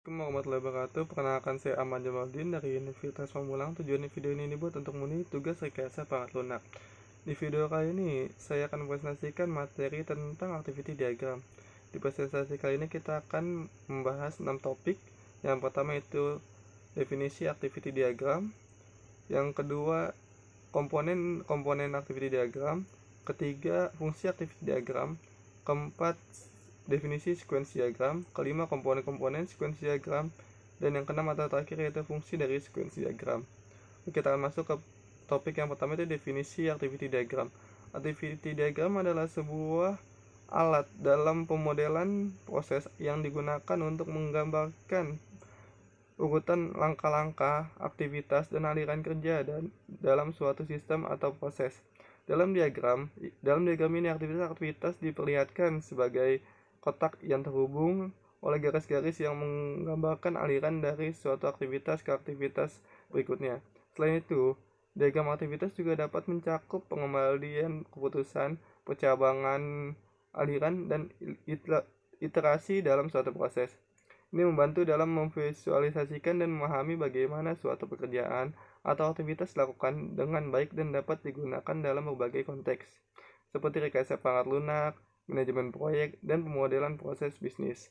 Assalamualaikum warahmatullahi wabarakatuh. Perkenalkan, saya Ahmad Jamaldin dari Universitas Pamulang. Tujuan video ini dibuat untuk memenuhi tugas rekayasa perangkat lunak. Di video kali ini, saya akan mempresentasikan materi tentang activity diagram. Di presentasi kali ini kita akan membahas 6 topik. Yang pertama itu definisi activity diagram. Yang kedua, komponen activity diagram. Ketiga, fungsi activity diagram. Keempat, definisi sequence diagram. Kelima, komponen-komponen sequence diagram. Dan yang keenam atau terakhir yaitu fungsi dari sequence diagram. Kita akan masuk ke topik yang pertama, itu definisi activity diagram. Activity diagram adalah sebuah alat dalam pemodelan proses yang digunakan untuk menggambarkan urutan langkah-langkah, aktivitas, dan aliran kerja dalam suatu sistem atau proses. Dalam diagram ini aktivitas diperlihatkan sebagai kotak yang terhubung oleh garis-garis yang menggambarkan aliran dari suatu aktivitas ke aktivitas berikutnya. Selain itu, diagram aktivitas juga dapat mencakup pengembalian keputusan, percabangan aliran, dan iterasi dalam suatu proses. Ini membantu dalam memvisualisasikan dan memahami bagaimana suatu pekerjaan atau aktivitas dilakukan dengan baik dan dapat digunakan dalam berbagai konteks, seperti rekayasa perangkat lunak, manajemen proyek, dan pemodelan proses bisnis.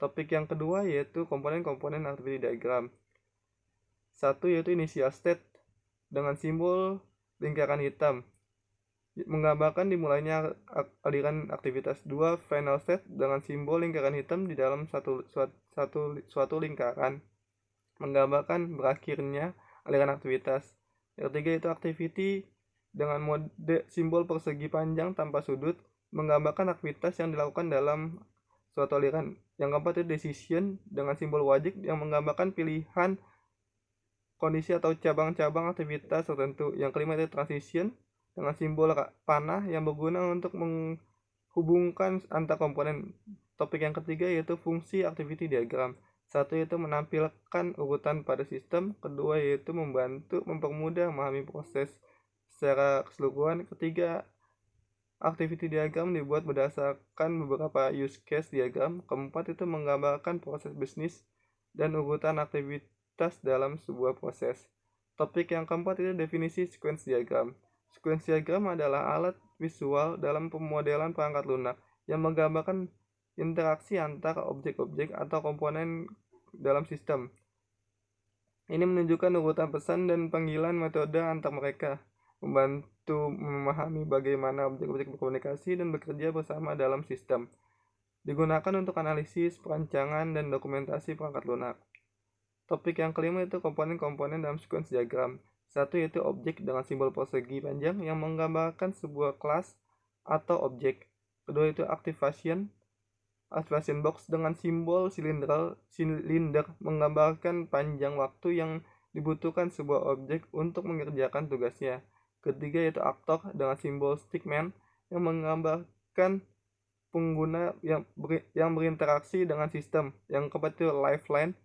Topik yang kedua yaitu komponen-komponen activity diagram. Satu yaitu initial state dengan simbol lingkaran hitam, menggambarkan dimulainya aliran aktivitas. 2. Final state dengan simbol lingkaran hitam di dalam suatu lingkaran, menggambarkan berakhirnya aliran aktivitas. Yang ketiga itu activity dengan mode simbol persegi panjang tanpa sudut, menggambarkan aktivitas yang dilakukan dalam suatu aliran. Yang keempat itu decision dengan simbol wajik yang menggambarkan pilihan, kondisi atau cabang-cabang aktivitas tertentu. Yang kelima itu transition dengan simbol panah yang berguna untuk menghubungkan antar komponen. Topik yang ketiga yaitu fungsi activity diagram. Satu yaitu menampilkan urutan pada sistem. Kedua yaitu membantu mempermudah memahami proses secara keseluruhan. Ketiga, activity diagram dibuat berdasarkan beberapa use case diagram. Keempat itu menggambarkan proses bisnis dan urutan aktivitas dalam sebuah proses. Topik yang keempat itu definisi sequence diagram. Sequence diagram adalah alat visual dalam pemodelan perangkat lunak yang menggambarkan interaksi antara objek-objek atau komponen dalam sistem. Ini menunjukkan urutan pesan dan panggilan metode antar mereka, membantu memahami bagaimana objek-objek berkomunikasi dan bekerja bersama dalam sistem. Digunakan untuk analisis, perancangan, dan dokumentasi perangkat lunak. Topik yang kelima itu komponen-komponen dalam sequence diagram. Satu yaitu objek dengan simbol persegi panjang yang menggambarkan sebuah kelas atau objek. Kedua itu activation box dengan simbol silinder menggambarkan panjang waktu yang dibutuhkan sebuah objek untuk mengerjakan tugasnya. Ketiga yaitu actor dengan simbol stickman yang menggambarkan pengguna yang berinteraksi dengan sistem. Yang keempat itu lifeline,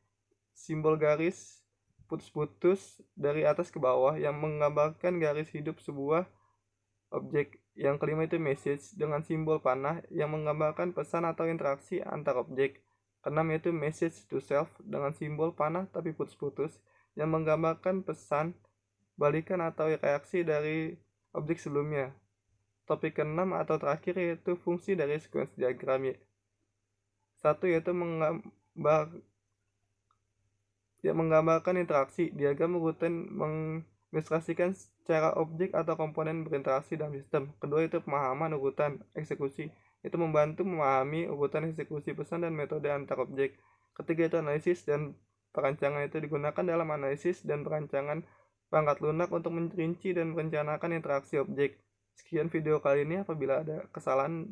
simbol garis putus-putus dari atas ke bawah yang menggambarkan garis hidup sebuah objek. Yang kelima itu message dengan simbol panah yang menggambarkan pesan atau interaksi antar objek. Keenam yaitu message to self dengan simbol panah tapi putus-putus yang menggambarkan pesan balikan atau reaksi dari objek sebelumnya. Topik keenam atau terakhir yaitu fungsi dari sequence diagram. Satu yaitu menggambarkan interaksi. Diagram urutan mengilustrasikan cara objek atau komponen berinteraksi dalam sistem. Kedua itu pemahaman urutan eksekusi, itu membantu memahami urutan eksekusi pesan dan metode antar objek. Ketiga itu analisis dan perancangan, itu digunakan dalam analisis dan perancangan perangkat lunak untuk merinci dan merencanakan interaksi objek. Sekian video kali ini. Apabila ada kesalahan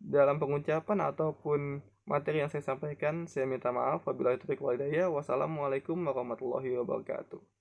dalam pengucapan ataupun materi yang saya sampaikan, saya minta maaf. Wabillahi taufiq wal hidayah. Wassalamualaikum warahmatullahi wabarakatuh.